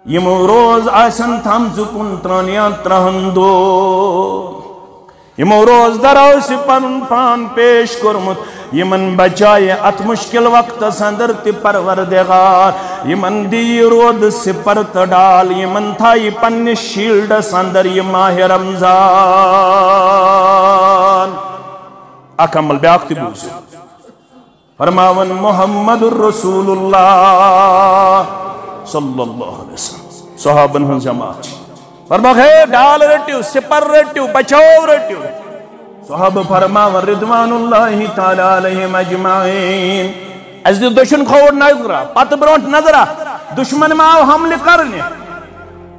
یمو روز آسن تھمز کن ترانیا ترہندو یمو روز دراو سی پن پان پیش کرمت یمن بچائے ات مشکل وقت سندر تی پروردگار یمن دی رود سپر تڈال یمن تھائی پن شیلڈ سندر یہ ماہ رمضان اکمل بیاکتی بوز فرماون محمد الرسول اللہ صلی اللہ علیہ وسلم صحابن ہن جماعت فرما ہے ڈال رٹیو سپر رٹیو بچاؤ رٹیو صحابہ فرماون رضوان اللہ تعالی علیہم اجمعین از دی دشمن کھوڑ نظرہ پت برونٹ نظرہ دشمن میں آو حمل کرنے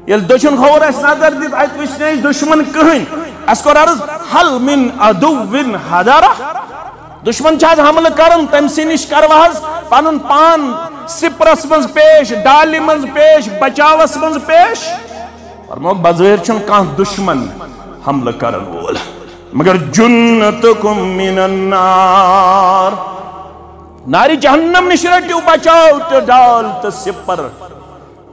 یل دشمن کھوڑ اس نظر دیت آیت وشنے دشمن کہیں اس کو رارز حل من عدوین حدارہ دشمن چاہت حمل کرن تمسی نش کرواز پانن پان سپرس منز پیش ڈالی منز پیش بچاوس منز پیش فرمو بظاہر چھن کان دشمن حمل کرن وول مگر جنتکم من النار ناری جہنم نش رٹیو بچاو تو ڈال تو سپر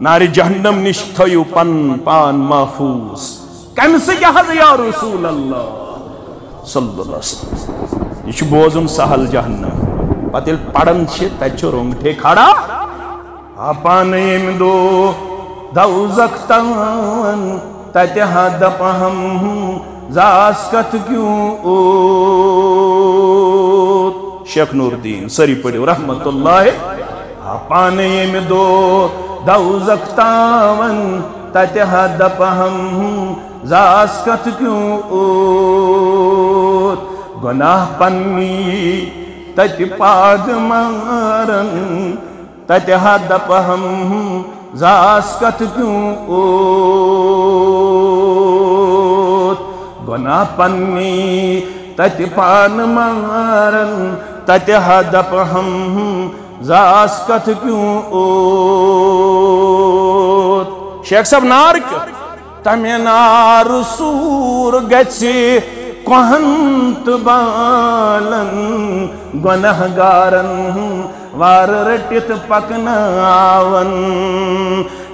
ناری جہنم نش تھیو پن پان محفوظ کم سے جہد یا رسول اللہ صلی اللہ علیہ وسلم یہ بوزن سہل جہنم پتیل پڑن چھے تیچو رونگٹے کھڑا آپان ایم دو دوزک تان تیتہا دپہم زاسکت کیوں شیخ نور الدین سری پڑھو رحمت اللہ آپان ایم دو دوزک تان تیتہا دپہم زاسکت کیوں گناہ پنی تت پاگ مارن تت حد پہم زاسکت کیوں گناہ پنی تت پان مارن تت حد پہم زاسکت کیوں شیخ صاحب نار کیوں تمہیں نار سور گچی کوہنت بالن گناہ گارن وار رٹت پکناون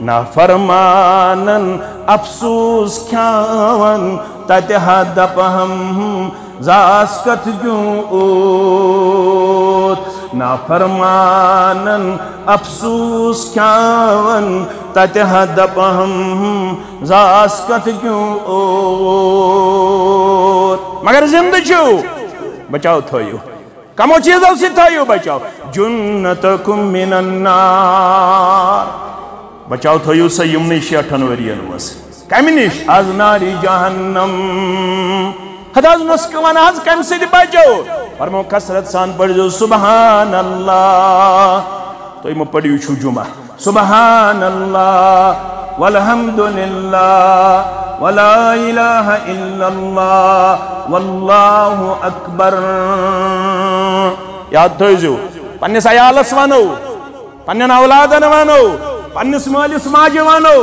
نافرمانن افسوس کھاون تتہا دپہم زاسکت کیوں نافرمانن افسوس کھاون تتہا دپہم زاسکت کیوں مگر زندہ چھو بچاؤ تھوئیو کمو چیزوں سے تھوئیو بچاؤ جنتکم من النار بچاؤ تھوئیو سا یمنی شیٹھن ورینوس کمینیش از ناری جہنم حد از نسکوان از کم سے دی بچاؤ فرمو کسرت سان پڑھ جو سبحان اللہ تو یہ پڑھیو چھو جمعہ سبحان اللہ والحمدللہ ولا الہ الا اللہ واللہ اکبر یاد تھوئیزو پنیس ایالس وانو پنین اولادن وانو پنیس مالس ماجی وانو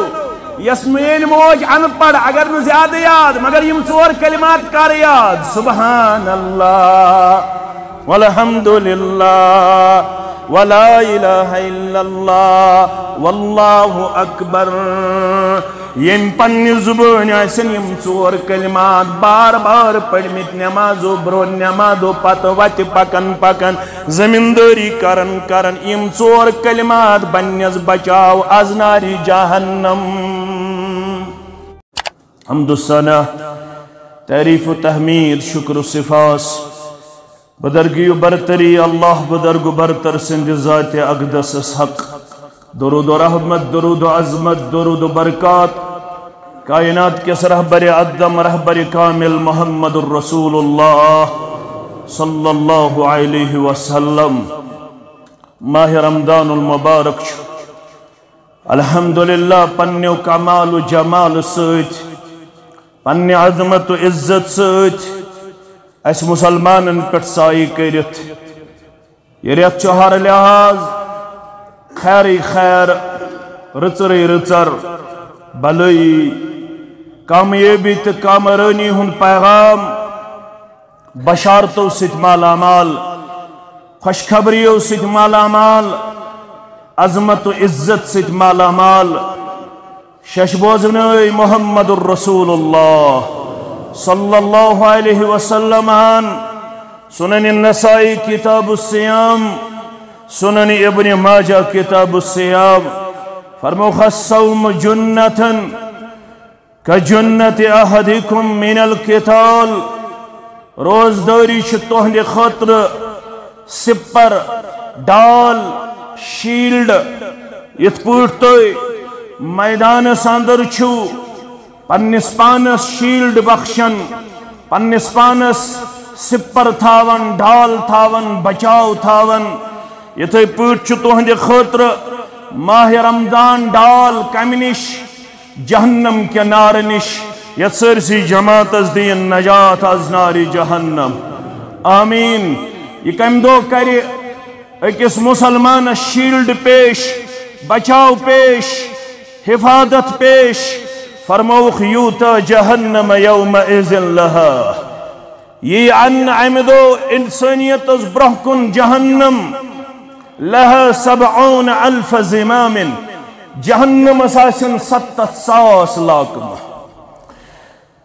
یسمین موج ان پڑھ اگر نو زیادہ یاد مگر یم ژور کلمات کر یاد سبحان اللہ والحمدللہ ولا الہ الا اللہ واللہ اکبر یم پنی زبان آسن یم ژور کلمات بار بار پڑھمت نمازو برو نمازو پتہ وت پکن پکن زمینداری کرن کرن یم ژور کلمات بنیس بچاو از ناری جہنم حمد و ثنا تعریف و تحمید شکر و صفاس بدرگی و برتری اللہ بدرگ و برتر سند ذات اقدس حق درود و رحمت درود و عظمت درود و برکات کائنات کے رہبر عدم رہبر کامل محمد الرسول اللہ صلی اللہ علیہ وسلم ماہ رمضان المبارک الحمدللہ پنیو کمال و جمال سوچ پنی عظمت و عزت سوچ اس مسلمانن پٹ سائی کرت یہ ریت چوہر لحاظ خیری خیر رچری رچر بلئی کامیابی تو کامرانی ہن پیغام بشارتو ست مالا مال خوشخبریو ست مالا مال عظمت و عزت ست مالا مال ششبوزني محمد رسول الله صلى الله عليه وسلم سنن النسائی کتاب الصیام سنن ابن ماجہ کتاب الصیام فرموخ الصوم جنة كجنة أحدكم من القتال روز داری تہند خطر سپر ڈال شیلڈ یت پوٹ تھی میدانس اندر چھو پنس پانس شیلڈ بخشن پنس پانس سپر تھاون ڈال تھاون بچاؤ تھاون یتھے پوٹ چھو تہند خطر ماہ رمضان ڈال کم نش جہنم کے نار نش یت سرسی جماعت از دین نجات از ناری جہنم آمین یہ کم دو کری اکس مسلمان شیلڈ پیش بچاؤ پیش حفاظت پیش فرموخ یوتا جہنم یوم اذن لہا یہ عن عمدو انسانیت از برحکن جہنم لہا 70,000 زمام جہنم اساسن 70,000 لاکم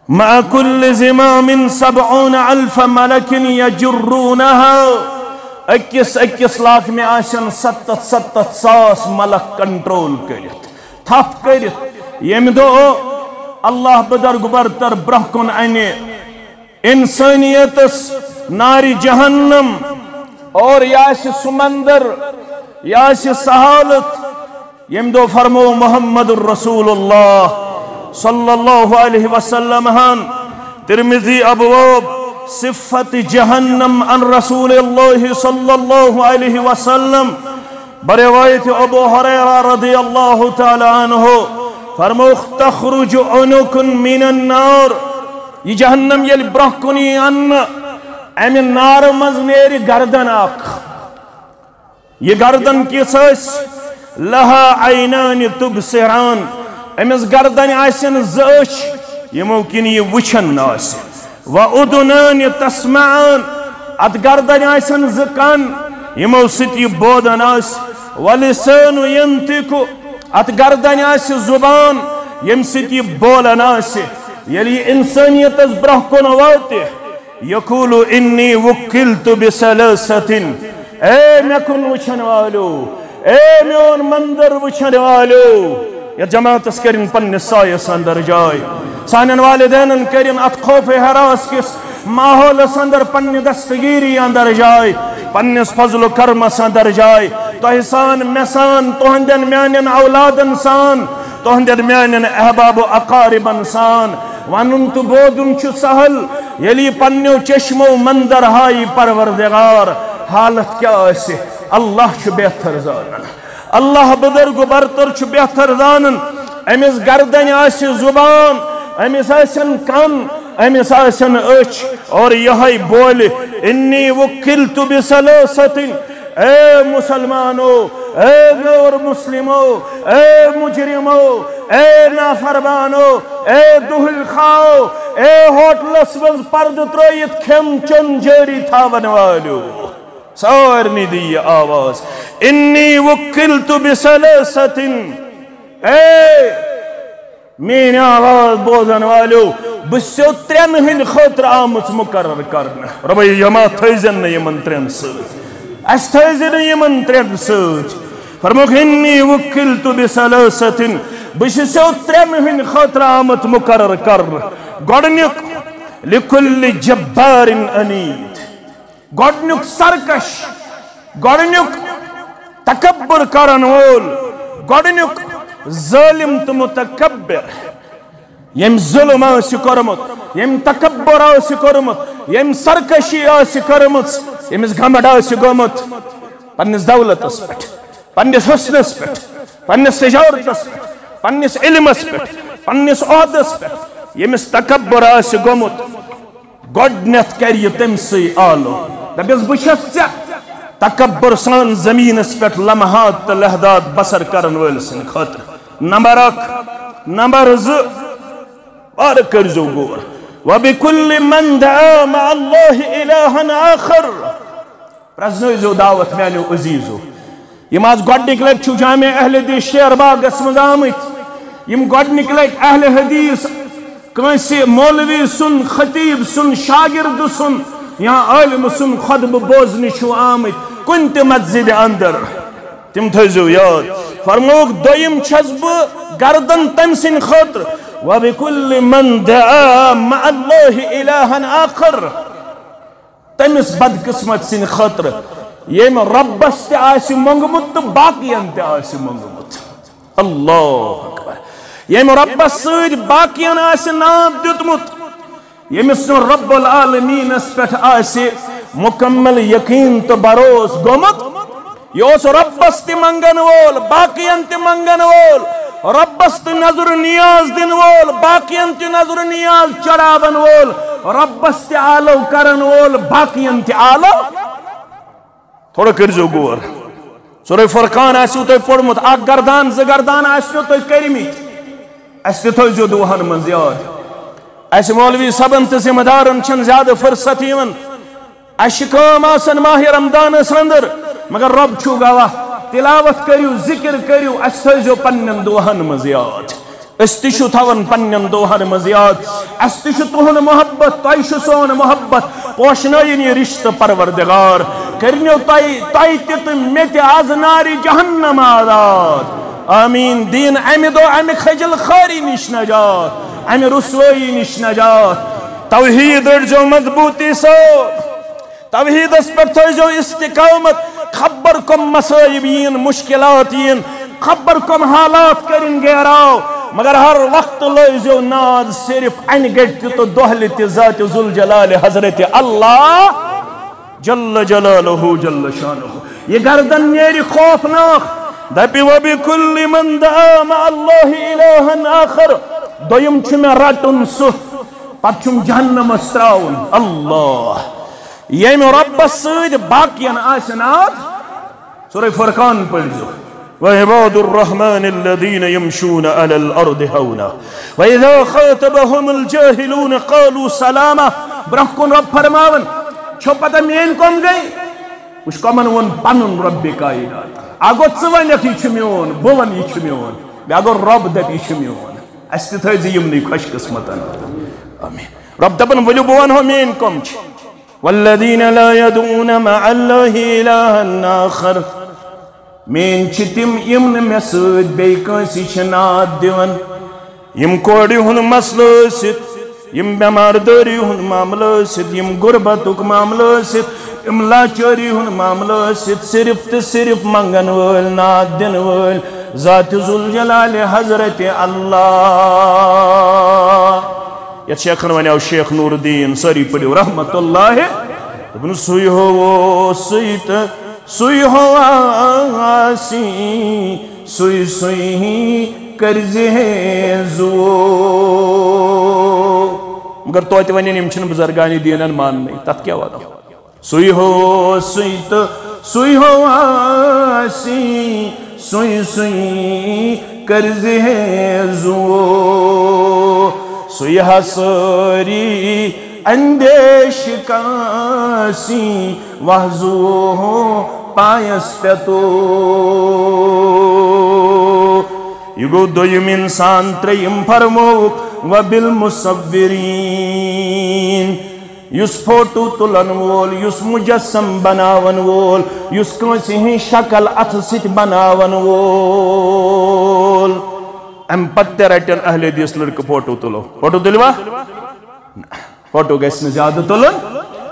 مع كل زمام 70,000 ملك يجرونها اکس لاکھ میں آسن 70,000 ملک کنٹرول کرت تھپ کرت یم دو اللہ بدرگ برتر برحکن انے انسانیتس ناری جہنم اور یاس سمندر یاس سہالت یم دو فرمو محمد الرسول اللہ صلی اللہ علیہ وسلم ترمذی ابواب صفت جہنم عن رسول اللہ صلی اللہ علیہ وسلم بروایت ابو حریرہ رضی اللہ تعالی عنہ فرموخ تخرج عنق من النار یہ جہنم یل برحکنی ان امن نار مز نیری گردن اخ یہ گردن کس لہا عینان تبصران امس گردن آسن زچ یمو کن یہ وچھن آس و ادنان تسمعان ات گردن آسن زکان یمو ستی بودن آس و لسان ینتق ات گردن آس زبان یم ستی بولن آس یلی انسانیت از برحکن واتے یقول انی وکلت بسلاست اے مکن وچھن والو اے میون مندر وچھن والو یا جماعت اس کرن پن سایس اندر جائے سانن والدین کرن ات خوف حراس کس ماحول اندر پن دستگیری اندر جائے پنس فضل و کرم اندر جائے تو احسان مسان تہندن میانن اولادن سان تہندن میانن احباب و اقارب انسان ونن تو بودن چھ سہل یلی پنیو چشمو مندر ہائی پروردگار حالت کیا ایسے اللہ چھ بہتر زانن اللہ بزرگ برتر چھ بہتر زانن امس گردن آس زبان امس آسن کن امس آسن اچ اور یہی بول انی وکلت بسلاست اے مسلمانو اے غیر مسلمو اے مجرمو اے نافرمانو اے دہل خاو اے ہوٹلس وز پرد ترویت کھم چن جاری تھاون والو سارنی دی آواز انی وکلت بسلاست اے مین آواز بوزن والو بسیو ترین ہن خطر آمت مقرر کرنا ربی یما تھیزن یمن ترین سوچ اس تھیزن یمن ترین سوچ فرموک انی وکلت بسلاست بسیو ترین ہن خطر آمت مقرر کرنا گوڑنک لکل جبار انید گوڑنک سرکش گوڑنک تکبر کرن وول گوڑنک ظالم تو متکبر یم ظلم آسی کرمت یم تکبر آسی کرمت یم سرکشی آسی کرمت یم گھمڑ آسی گومت پنس دولتس پٹ پنس حسنس پٹ پنس تجارتس پٹ پنس علمس پٹ پنس عہدس پٹ یمس تکبر آسی گومت گوڑنت کر یہ تمسی آلو دبیس بچھت ژے تکبر سان زمینس پٹ لمحات تو لحظات بسر کرن وول سن خاطر نمبر 1 نمبر 2 اور کرزو گور وبكل من دعا مع الله إلها آخر پرزنویزو دعوت میانو عزیزو یہ ماز گوڑنک لگ چھو جامع اہل دی شیر باغ اسم آمت یم گۄڈنِکہِ لٹہِ اہل حدیث کٲنٛسہِ مولوی سُنٛد خطیب سُنٛد شاگرد سُنٛد یا عالم سُنٛد خطبہٕ بوزنہِ چھِو آمٕتۍ کُنہِ تہِ مسجد اندر تِم تھٲیزیو یاد فرمووُکھ دوٚیِم چھَس بہٕ گردن تٔمۍ سٕنٛدِ خٲطرٕ وَبِكُلِّ مَنْ دَعَا مَعَ اللَّهِ إِلَٰهًا آخَر تٔمِس بدقسمت سٕنٛدِ خٲطرٕ ییٚمۍ رۄبس تہِ آسہِ موٚنگمُت تہٕ باقین تہِ آسہِ موٚنگمُت اللہ اکبر ییٚمۍ رۄبس سۭتۍ باقین آسہِ ناو دیُتمُت ییٚمِس نہٕ رب العالمیٖنس پٮ۪ٹھ آسہِ مکمل یقیٖن تہٕ بروس گوٚمُت یہ اوس رۄبس تہِ منگن وول باقین تہِ منگن وول رۄبس تہِ نظر نیاز دِنہٕ وول باقین تہِ نظر نیاز چڑاون وول رۄبس تہِ آلو کرن وول باقین تہِ آلو تھوڑا کٔرزیو غور سورہ فرقان آسیو تۄہہِ پوٚرمُت اکھ گردان زٕ گردان آسنو تۄہہِ کٔرمٕتۍ اَسہِ تہِ تھٲیزیو دۄہن منٛز یاد اَسہِ مولوی صٲبن تہٕ ذمہٕ دارن چھنہٕ زیادٕ فرصت یِوان اَسہِ چھِ کٲم آسان ماہِ رمضانس انٛدر مگر رۄب چھُو گواہ تلاوت کٔرِو ذکر کٔرِو اَسہِ تھٲیزیو پننٮ۪ن دۄہن منٛز یاد أسۍ تہِ چھُ تھاوان پننٮ۪ن دۄہن منٛز یاد اَسہِ تہِ چھُ تُہُنٛد محبت تۄہہِ چھُ سون محبت پوشنٲیِن یہِ رشتہٕ پروردگار کٔرنو تۄہہِ تہِ تہٕ مےٚ تہِ آز نارِ جہنم آزاد آمیٖن دِیِن امہِ دۄہ امہِ خجل خٲری نِش نجات امہِ رسوٲیی نِش نجات توحیٖد أڑزیو مضبوٗطی سۭتۍ توحیٖدس پٮ۪ٹھ تھٲیزیو استقامت خبر کم مسائب یِن مشکلات یِن خبر کم حالات کٔرِن گیراو مگر ہر وقت لٲزیو ناز صرف انہِ گٹہِ تہِ تہٕ دۄہلہِ تہِ ذاتِ ذوالجلالِ حضرت اللہ جل جلالہ جل شانہ یہ گردن نیرِ خوفناک دپہِ وَبِكُلِّ مَنْ دَعَا مَعَ اللَّهِ إِلَٰهًا آخَر دوٚیِم چھُ مےٚ رٹُن سُہ پتہٕ چھُم جہنمس تراوُن اللہ ییٚمہِ رۄبس سۭتۍ باقین آسہِ ناد سورہ فرقان پٔرزیو وعباد الرحمن الذين يمشون على الأرض هونا وإذا خاطبهم الجاهلون قالوا سلاما برونٛہہ کُن رۄب فرماوان چھو پتہ میٲنۍ کۄم گٔے وٕچھ کۄمن ووٚن پنُن رۄبِ کائنات اکھ گوٚو ژٕ ونکھ یہِ چھُ میون بہٕ وَنہٕ یہِ چھُ میون بیٛاکھ گوٚو رۄب دپہِ یہِ چھُ میون اَسہِ تہِ تھٲیزِ یِمنٕے خۄش قٕسمتن آمیٖن رۄب دپان ؤلِو بہٕ ونہو میٲنۍ کۄم چھِ والذین لا يدعون مع الله إلها آخر مین چھِ تِم یِم نہٕ مےٚ سۭتۍ بیٚیہِ کٲنٛسہِ چھِ ناد دِوان یِم کورِ ہُنٛد مسلہٕ ٲسِتھ یِم بٮ۪ماردٲری ہُنٛد معاملہٕ ٲسِتھ یِم غُربتُک معاملہٕ ٲسِتھ یِم لاچٲری ہُنٛد معاملہٕ ٲسِتھ صرف تہٕ صرف منگن وٲلۍ ناد دِنہٕ وٲلۍ ذاتِ ذوالجلالِ حضرت اللہ یتھ شیخن ونیو شیخ نور الدین سٲری پٔرِو رحمت اللہ دوٚپُن سُے ہو سُے تہٕ سُے ہو آسی سُے سُے کٔرزِ زو مگر توتہِ ونن یِم چھِنہٕ بُزرگانِ دیٖنن ماننٕے تتھ کیٛاہ ونو سُے ہو سُے تہٕ سُے ہو آسی سُے سُے کٔرزِ زو سُے ہا سٲری اندیش کانسی وحزو پایس پیتو یہ گو دویم انسان تریم فرموک وبالمصورین یس فوٹو تلن وول یس مجسم بناون وول یس کانسی ہی شکل اتھ ست بناون وول ام پتہ رٹن اہل حدیث لڑکہ فوٹو تلو فوٹو تلوا فوٹو گھس زیادہ تلن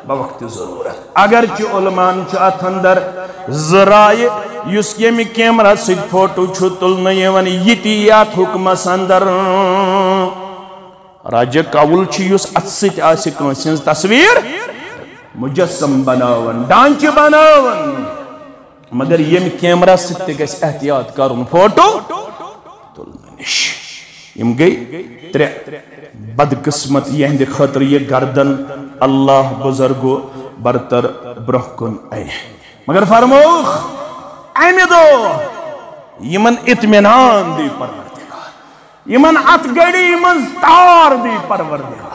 بوقت ضرورت اگرچہ علمان ات اندر ذرائع اس یمہ کیمرہ ست فوٹو تلن یہ ات حکمس اندر راجہ قول اس ات ست ہز تصویر مجسم بناون ڈانچہ بناون مگر یم کیمرہ ست گھس احتیاط کرن فوٹو تلن نش یم گئی ترے بدقسمت یہند خطر یہ گردن اللہ بزرگو برتر برہکن این مگر فرموخ ایمی دو یمن اطمینان دی پروردگار یمن ات گڑی منز تار دی پروردگار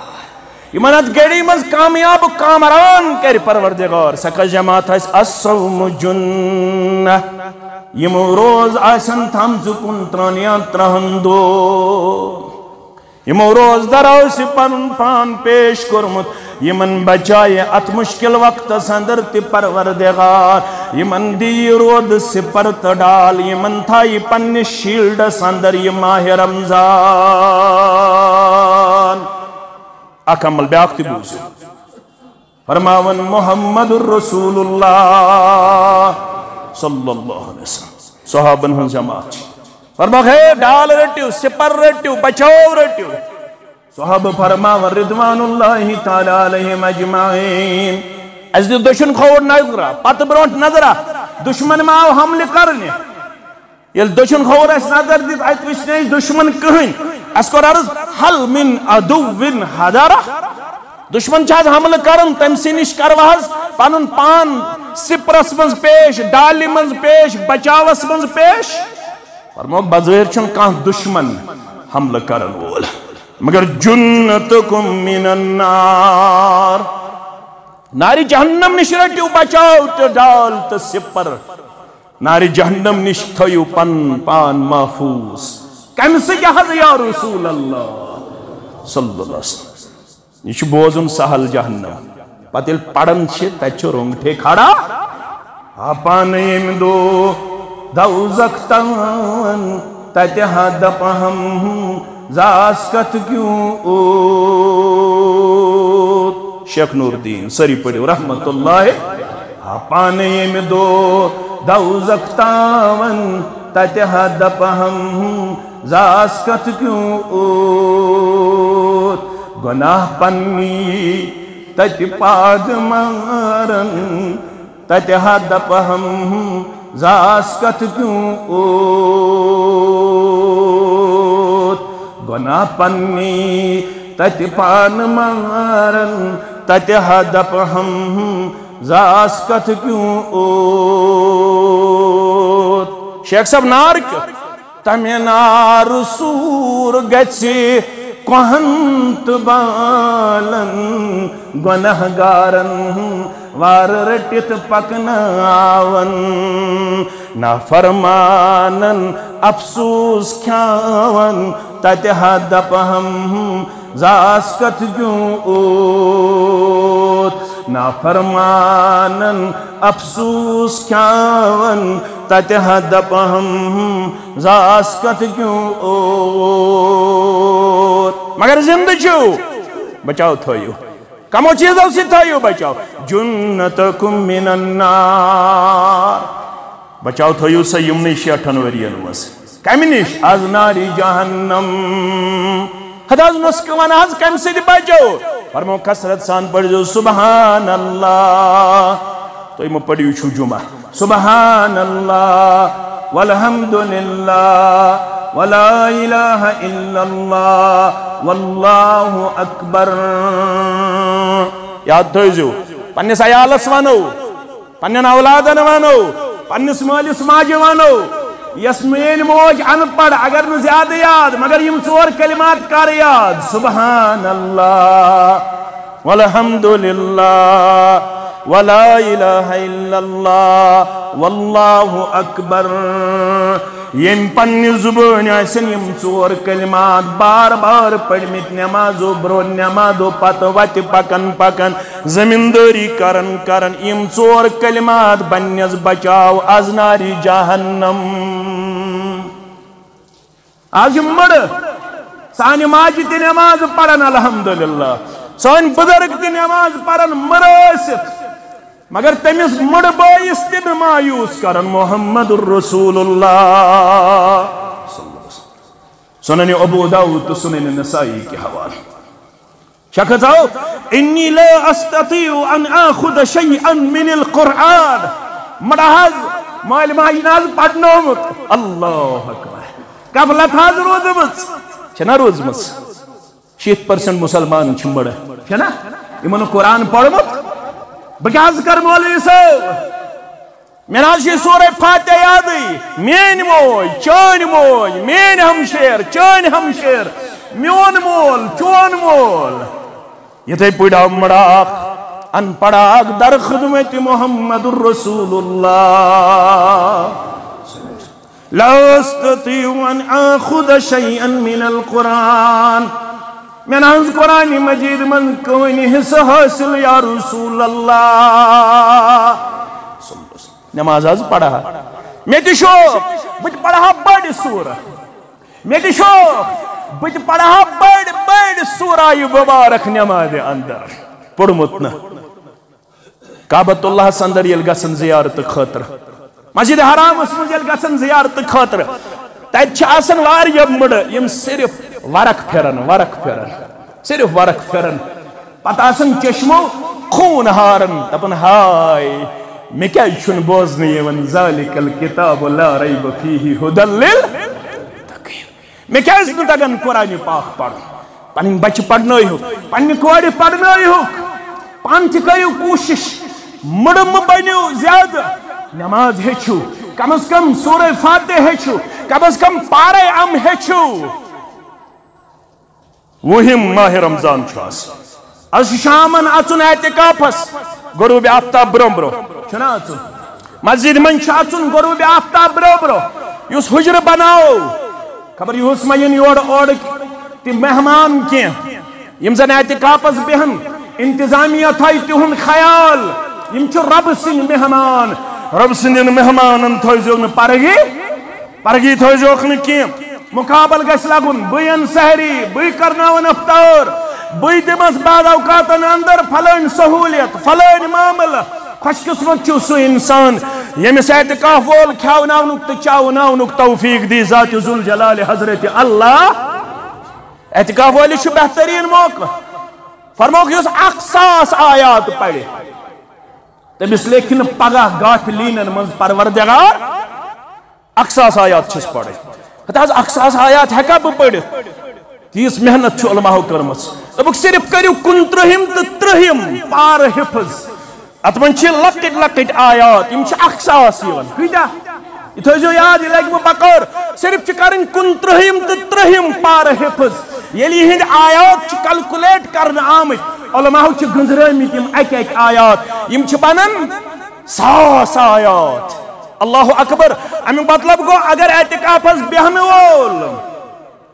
یمن ات گڑی منز کامیاب کامران کر پروردگار سکا جماعت ہے الصوم جنہ یمو روز آسن تھمز کن ترن یا ترہن دو یمو روز دراو سی پن پان پیش کرمت یمن بچائے ات مشکل وقت سندر تی پروردگار یمن دی رود سپر تڈال یمن تھائی پن شیلڈ سندر یہ ماہ رمضان اکمل بیاکھ تی بوزو فرماون محمد الرسول اللہ صلی اللہ علیہ وسلم صحابن ہن جماعت فرماؤ ہے ڈال رٹیو سپر رٹیو بچاؤ رٹیو صحابہ فرماون رضوان اللہ تعالی علیہم اجمعین اس دی دشمن کھوڑ نظرہ پت برونٹ نظرہ دشمن ماو حمل کرنے یل دشمن کھوڑ اس نظر دیت ات وچنے دشمن کہیں اس کو عرض حل من عدو حضارہ دشمن چاہت حمل کرن تم سی نش کرواز پانن پان سپرس منز پیش ڈالی منز پیش بچاوس منز پیش فرمو بظاہر چھن کان دشمن حمل کرن وول مگر جنتکم من النار ناری جہنم نش رٹیو بچاو تو ڈال تو سپر ناری جہنم نش تھیو پن پان محفوظ کم سے جہد یا رسول اللہ صلی اللہ علیہ وسلم یہ بوزن سہل جہنم پتیل پڑن چھے تچو رونگٹے کھڑا اپان ایم دو دوزک تان تتہا دپہم زاسکت کیوں اوت شیخ نور الدین سری پڑھو رحمت اللہ اپان ایم دو دوزک تان تتہا دپہم زاسکت کیوں اوت گناہ پنی تت پاد مارن تت حد پہم زاسکت کیوں اوت گناہ پنی تت پان مارن تت حد پہم زاسکت کیوں اوت شیخ صاحب نار کیوں تمہیں نار سور گچی کوہنت بالن گناہ گارن وار رٹت پکن آون نافرمانن افسوس کھاون تتہا دپہم زاسکت کیوں اوت نافرمانن افسوس کھاون تتہا دپہم زاسکت کیوں اوت مگر زندہ چھو بچاؤ تھوئیو کمو چیزوں سے تھوئیو بچاؤ جنتکم من النار بچاؤ تھوئیو سے یمنی شیٹھن ورینوز کمینیش از ناری جہنم حداز نسکوان از کم سے دی بچاؤ فرمو کسرت سان پڑھ جو سبحان اللہ تو یہ پڑھیو چھو جمعہ سبحان اللہ والحمدللہ ولا الہ الا اللہ واللہ اکبر یاد تھوئیزو پنیس ایالس وانو پنین اولادن وانو پنیس مالس ماجی وانو یس مین موج ان پڑھ اگر نو زیادہ یاد مگر یم ژور کلمات کر یاد سبحان اللہ والحمدللہ ولا الہ الا اللہ واللہ اکبر یم پنی زبان آسن یم ژور کلمات بار بار پڑھمت نمازو برو نمازو پتہ وت پکن پکن زمینداری کرن کرن یم ژور کلمات بنیس بچاو از ناری جہنم آج مڑ سانی ماجی تی نماز پڑھن الحمدللہ سانی بزرگ تی نماز پڑھن مرست مگر تمس مڑ بائیس تن مایوس کرن محمد الرسول اللہ سنن ابو داود تو سنن نسائی کے حوالے شخص آؤ انی لا استطیع ان آخذ شیئا من القرآن مڑاز مال ماجناز پڑھنو مت اللہ اکبر قبلت حاض روزمت چھنا روزمت 60% مسلمان چھمڑ چھنا ایمانو قرآن پڑھمت بکاز کر مولوی صاحب میرا یہ سورہ فاتحہ یادی مین موج چون موج مین ہمشیر چون ہمشیر میون مول چون مول یہ تھے پڑھا مڑاک ان پڑھاک در خدمت محمد الرسول اللہ لا استطيع ان اخذ شيئا من القرآن من ہنز قرآن مجید من کوئی حصہ حاصل یا رسول اللہ نماز آز پڑھا میں تی شوق بچ پڑھا بڑی سورہ میں تی شوق بچ پڑھا بڑی سورہ مبارک نماز اندر پڑھمتنا کعبۃ اللہ سندر یل گسن زیارت خاطر مسجد حرام اس مجھل گسن زیارت خاطر تیچ آسن واریا مڑ یم صرف ورق پھرن صرف ورق پھرن پتہ آسن چشمو خون ہارن دپن ہائے میں کیا چھن بوزنی یون ذالک الکتاب لا ریب فیہ ھدی للمتقین میں کیا اس تگن قرآن پاک پڑھ پنن بچ پڑھنائی ہو پنن کوڑ پڑھنائی ہو پانچ کریو کوشش مڑم بنیو زیادہ نماز ہیچو کم از کم سورہ فاتح ہیچو کم از کم پارے ام ہیچو وہم ماہ رمضان چھاس از شامن اچن اعتکافس غروب آفتاب برو برو چھنا اچن مسجد من اچن غروب آفتاب برو برو یس حجر بناو خبر یس مین یور اور تی مہمان کی یم زن اعتکافس بہن انتظامیہ تھائی تہن خیال یم چھو رب سن مہمان رب سندین مہمانن تھوزیوک پرگی تھوزیوک کی مقابل گس لگن بین سحری بی کرناون افطار بی دمس بعد اوقاتن اندر فلان سہولیت فلان معاملہ خوش قسمت چھو سو انسان یمس اعتکاف وول کھاوناونک تو چاوناونک توفیق دی ذات ذوالجلال حضرت اللہ اعتکاف والی چھو بہترین موقع فرموک یس اقصاص آیات پڑھے تمس لیکن پگہ گاٹھ لینن من پروردگار اقصاص آیات چھس پڑھے حتاز اقصاص آیات ہیکا بہ پڑھت تیس محنت چھو علماء کرمس دبک صرف کریو 29 تہ 30 پار حفظ ات من چھ لکٹ آیات یم چھ اقصاص یون کیتا یہ تھوزیو یاد یہ لگہ بکور صرف چھ کرن 29 تہ 30 پار حفظ یلی ہند آیات چھ کلکولیٹ کرن آمت علماء چھ گنزرمت یم ایک آیات یم چھ بنن 100 آیات اللہ اکبر امی مطلب گو اگر اعتکافس بہن وول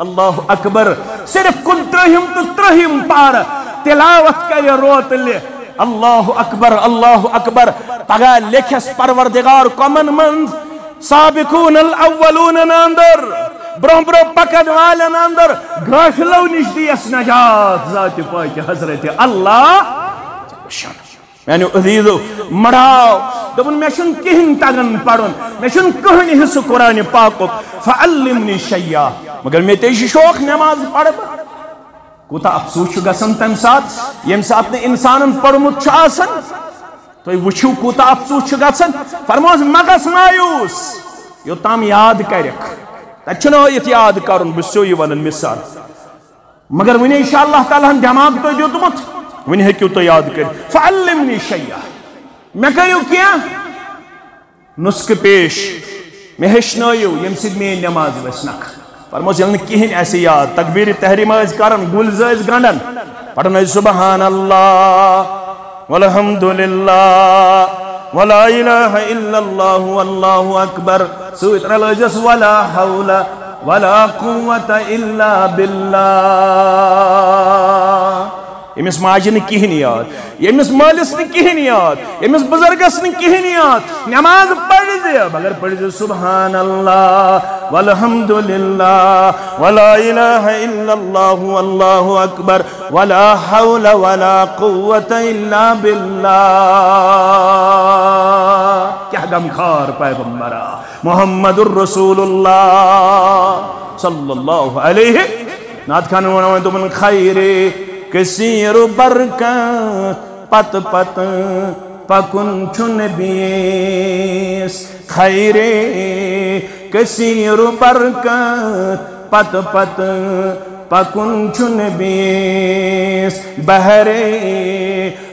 اللہ اکبر صرف 29 تہ 30 پار تلاوت کر روتل اللہ اکبر پگہ لکھس پروردگار کمن من سابقون الاولون اندر برو پکن والن اندر گافلو نش دیس نجات ذات پاک حضرت اللہ یعنی عزیزو مڑاو دبن میں شن کہن تگن پڑھن میں شن کہن حصہ قرآن پاک فعلمنی شیعہ مگر میں تیشی شوق نماز پڑھ کوتا افسوس گسن تم سات یم سات نے انسانن پڑھمت آسن تو وچھو کوتا افسوس گسن فرموز مگس مایوس یوتام یاد کرک تچنو یت یاد کرن بسو یہ ونن مثال مگر ونی انشاءاللہ تعالی ہن دماغ تو دیتمت ونی ہیکیو تو یاد کر فعلمنی شیعہ میں کریو کیا نسخ پیش میں ہشنائیو یم سید میں نماز وسنک فرموز یلن کہن ایسے یاد تکبیر تحریم از کرن گلز از گنڈن پڑھن سبحان اللہ والحمدللہ ولا الہ الا اللہ واللہ اکبر سویت رلجس ولا حول ولا قوة الا باللہ یمس ماجہ نہ کہین یاد یمس مالس نہ کہین یاد یمس بزرگس نہ کہین یاد نماز پڑھ دے مگر پڑھ دے سبحان اللہ والحمدللہ ولا الہ الا اللہ واللہ اکبر ولا حول ولا قوة الا باللہ کیا غمخوار پیغمبرا محمد الرسول اللہ صلی اللہ علیہ نات خان ونوان تمن خیر کثیر برکت پت پت پکن چن بیس خیر کثیر برکت پت پت پکن چن بیس بہر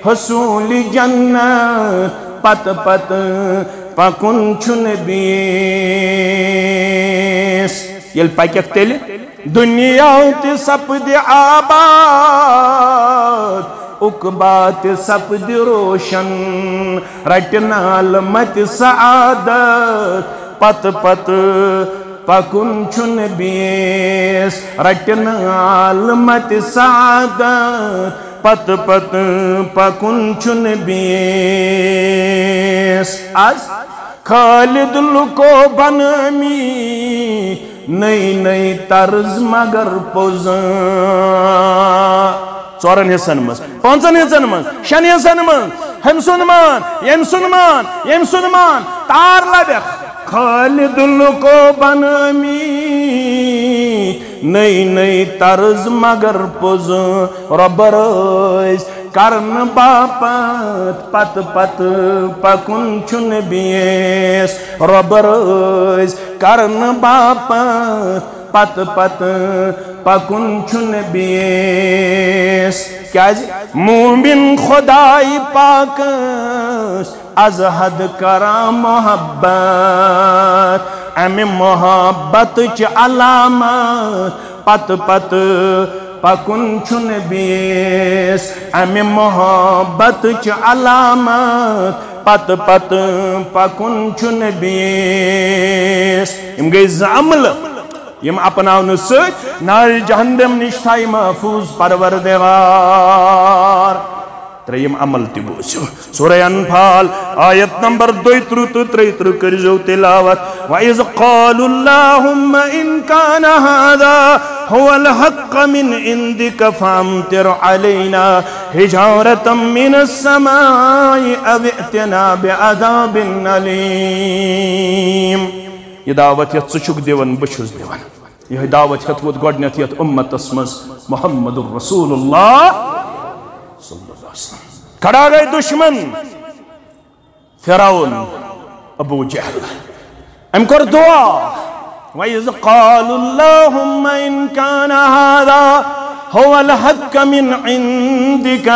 حصول جنت پت پت پکن چن بیس یل پکیک تیل دنیا تی سپد آباد اقبات سپد روشن رٹنال مت سعادت پت پت پکن چھن بیس رٹن عالمت سعادت پت پت پکن چھن بیس آج خالد لکو بنمی نئی نئی طرز مگر پوزن ژورن حصن مز پانچن حصن مز شن حصن مز ہم سنمان یم سنمان یم سنمان تار لبک خالد لکو بنمی نئی نئی طرز مگر پوزن رب رئیس کرن باپت پت پت پکن چھن بیس رب رئیس کرن باپت پت پت پکن چھن بیس کیا جی مومن خدای پاکس از حد کرام محبت امی محبت چ علامت پت پت پکن چھن بیس امی محبت چ علامت پت پت پکن چھن بیس ام گئی زعمل یم اپناون سچ نار جہنم نش تھائی محفوظ پروردگار تریم عمل تی بوسو سورہ انفال آیت نمبر 32 تو 33 کرزو تلاوت وَإِذْ قَالُوا اللَّهُمَّ إِن كَانَ هَذَا هُوَ الْحَقَّ مِنْ عِنْدِكَ فَامْطِرْ عَلَيْنَا حِجَارَةً مِنَ السَّمَاءِ أَوْ ائْتِنَا بِعَذَابٍ أَلِيمٍ یہ دعوت یت سچک دیون بچھس دیون یہ دعوت یت ووت گۄڈنیتھ یت امت اسمز محمد الرسول اللہ صلی اللہ علیہ وسلم کھڑا گئے دشمن فرعون ابو جہل ام کر دعا وَإِذْ قَالُوا اللَّهُمَّ إِن كَانَ هَذَا هُوَ الْحَقَّ مِنْ عِنْدِكَ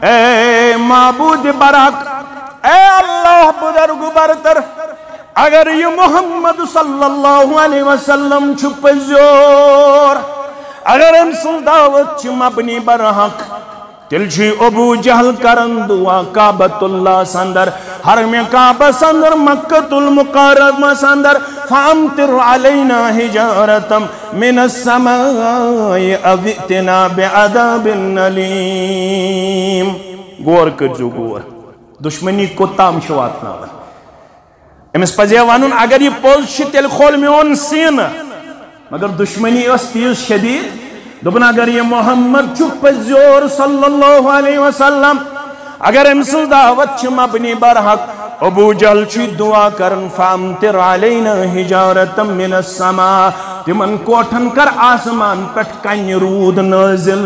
اے معبود برحق اے اللہ بزرگ برتر اگر یہ محمد صلی اللہ علیہ وسلم چھپ زور اگر ہم سن دعوت چھ مبنی برحق تل چھ ابو جہل کرن دعا کعبۃ اللہ سندر حرم کعبہ سندر مکۃ المکرمہ سندر فامطر علینا حجارۃ من السماء او ائتنا بعذاب علیم غور کرجو غور دشمنی کو تام شواتنا امس پزے ونن اگر یہ پوز تیل کھول میون سین مگر دشمنی اس تیز شدید دبن اگر یہ محمد چپ زور صلی اللہ علیہ وسلم اگر امس دعوت مبنی برحق ابو جہل چھ دعا کرن فامطر علینا حجارۃ من السماء تمن کوٹھن کر آسمان پٹھ کنہ رود نازل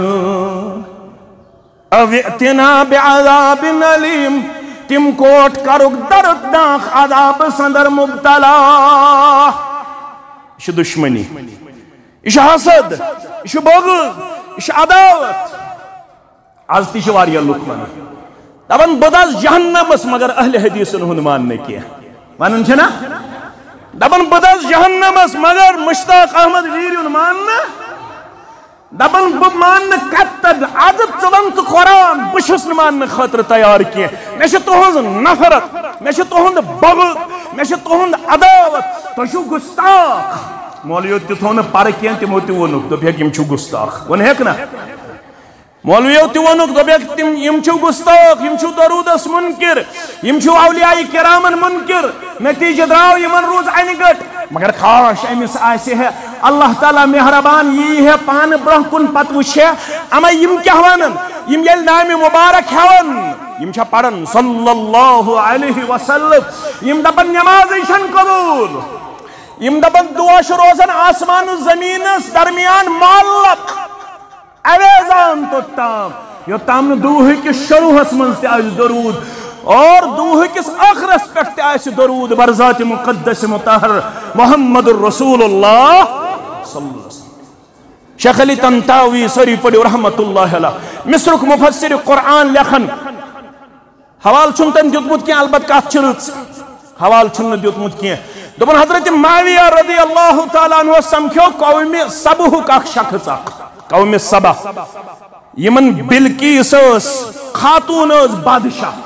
او ائتنا بعذاب علیم تم کوٹ کرک دردناک عذاب سندر مبتلا یہ دشمنی یہ حسد یہ بغض یہ عداوت آز تی واریا لوک ونان دپان بدس جہنمس مگر اہل حدیثن ہند ماننے کیا ونان چھنا دپان بدس جہنمس مگر مشتاق احمد ویریون ماننا دپان بہ مان کتر آز ژلن تو قرآن بہس مان خاطر تیار کی مے تہذ نفرت مے تہد بغض مے تہد عداوت تہ گستاخ مولویو تہ تھو پر کی تمو تہ وونک دپیک یم گستاخ ون ہیک نا مولویو تہ وونک دپیک تم یم گستاخ یم درودس منکر یم اولیاء کرامن منکر نتیجہ دراو یمن روز این گٹ مگر خاش امس آسہ ہے اللہ تعالیٰ مہربان یہ ہے پان برہ کن پت وچھ اما یم کیا ونن یم یل نام مبارک ہون یم چھا پڑھن صلی اللہ علیہ وسلم یم دپن نماز چھن قبول یم دپن دعا روزن آسمان و زمینس درمیان معلق اویزان توتام یوتام دوہ کس شروحس منز تہ آس درود اور دوہ کس آخرس پہ آس درود برذات مقدس مطہر محمد الرسول اللہ صلی اللہ علیہ وسلم شیخ علی طنطاوی سری پڑھو رحمت اللہ علیہ مصرک مفسر قرآن لکھن حوال چھن تم دیتمت کی البت کات چھ حوال چھن دیتمت کی دپن حضرت معاویہ رضی اللہ تعالیٰ عنہ سمکھو قوم سبہک اخ شخص اخ قوم سبا یمن بلقیس خاتون بادشاہ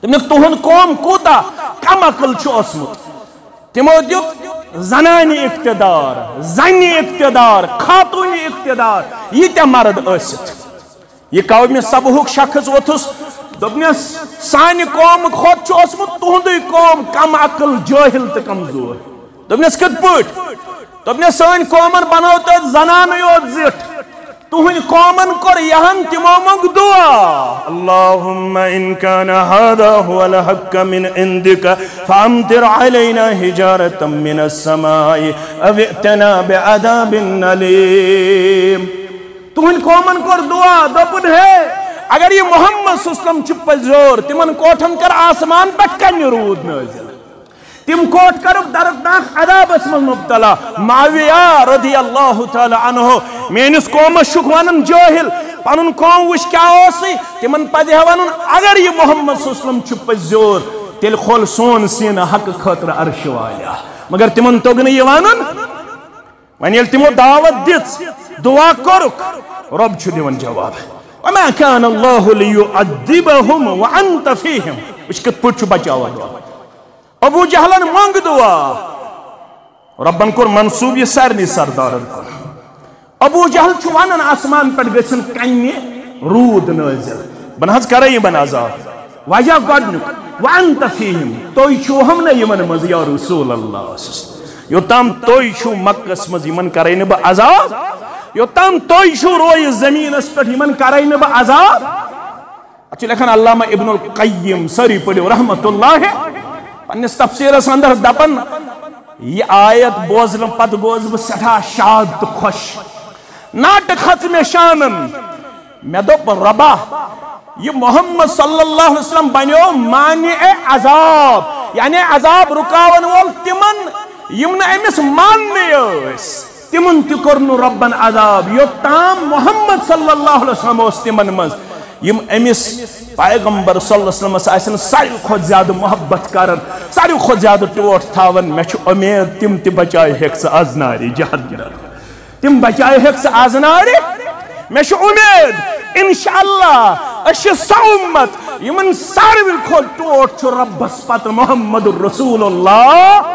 تہد قوم کوتا کم عقل اسمت تمو دیت زنانی اقتدار، زنی اقتدار، خاتونی اقتدار، یہ تے مرد ٲسِتھ یہ قوم سبہُک شخص ووتھُس دوٚپنَس سانہِ قوم کھۄتہٕ چھُ اوسمُت تُہُنٛدُے قوم کم عقل جٲہِل تہٕ کمزور دوٚپنَس کِتھ پٲٹھۍ دوٚپنَس سٲنۍ قومن بنٲو تۄہہِ زنانٕے یوت زِٹھ تُہٕنٛدۍ قومن کوٚر یہن تِمو منٛگ دعا اللهم إن كان هذا هو الحق من عندك فأمطر علينا حجارة من السماء أو ائتنا بعذاب أليم تُہٕنٛدۍ قومن کوٚر دعا دوٚپُن ہے اگر یہ محمد صلی اللہ علیہ وسلم چھُ پٔزیور تِمن کوٹھن کر آسمان پٮ۪ٹھ کنہِ روٗد نٲزِل تم کوٹ کرُکھ دردناک عذابس من مبتلا معاویہ رضی اللہ تعالی عنہ میٲنِس قومس چھُکھ ونان جٲہِل پنُن قوم وٕچھ کیٛاہ اوسُے تِمن پزِ ہے ونُن اگر یہ محمد صلی اللہ علیہ وسلم چھُ پٔزیور تیٚلہِ کھول سون سیٖنہٕ حقہٕ خٲطرٕ عرشہِ والیٰ مگر تِمن توٚگ نہٕ یہِ ونُن وۄنۍ ییٚلہِ تِمو دعوت دِژ دعا کوٚرُکھ رۄب چھُ دِوان جواب وما كان الله ليعذبهم وانت فيهم وٕچھ کِتھ پٲٹھۍ چھُ بچاوان ابو جہلن منگ دعا ربن کور منصوب یہ سارنی سردارن کور ابو جہل چھُ ونان آسمان پٮ۪ٹھ گژھن کنہِ روٗد نٲزِل بہٕ نہ حظ کرے یِمن عذاب وجہ گۄڈنیُک وانت فیہم تُہۍ چھِو ہم نہ یِمن منٛز یا رسول اللہ یوٚتام تُہۍ چھِو مکس منٛز یِمن کرے نہٕ بہٕ عذاب یوٚتام تُہۍ چھِو رویہِ زمیٖنس پٮ۪ٹھ یِمن کرے نہٕ بہٕ عذاب اتھ چھُ لیکھان علامہ ابن القیم سٲری پٔرِو رحمۃ اللہ پنس تفسیرس اندر دپن یہ آیت بوزن پتہ گوس بہ سٹھا شاد تو خوش ناٹ کھژ مے شانن مے دوپ ربا یہ محمد صلی اللہ علیہ وسلم بنیو مانع عذاب یعنی عذاب رکاون وول تمن یم نہ امس ماننے ٲسۍ تمن تہ کوٚر نہٕ ربن عذاب یوٚتام محمد صلی اللہ علیہ وسلم اوس تمن منٛز یم امس پیغمبر صلی اللہ علیہ وسلم آسن ساروی کھۄتہٕ زیادٕ محبت کران ساروی کھۄتہٕ زیادٕ ٹوٹھ تھاون مےٚ چھُ اُمید تم تہِ بچایہِ ہیٚکہِ سُہ آز نارِ جہنم تم بچایہِ ہیٚکہِ سُہ آز نارِ مےٚ چھُ اُمید انشاءاللہ أسۍ چھِ سۄ اُمت یمن ساروی کھۄتہٕ ٹوٹھ چھُ ربس پتہٕ محمد رسول اللہ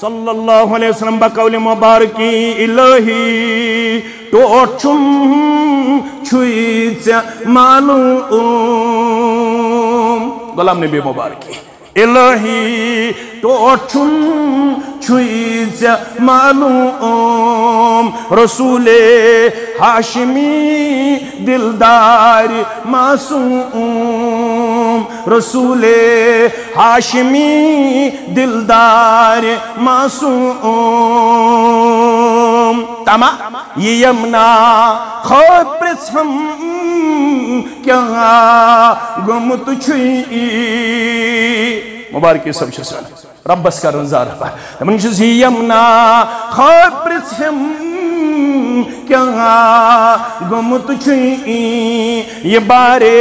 صلی اللہ علیہ وسلم بقول مبارکی الہی ٹوٹھ چھُم چھُے ژےٚ معلوم غلام نبی مبارکی الہی ٹوٹھ چھُم چھُے ژےٚ معلوم رسول ہاشمی دلدار معصوم رسول ہاشمی دلدار معصوم تما یہ یمنا خود پرژھم کیا گوٚمُت چھُے مبارکی صٲب چھِ سٲنۍ ربس کرن زارٕ دپان چھُس یہ یمنا خود پرژھم کیا گوٚمُت چھُے یہ بارے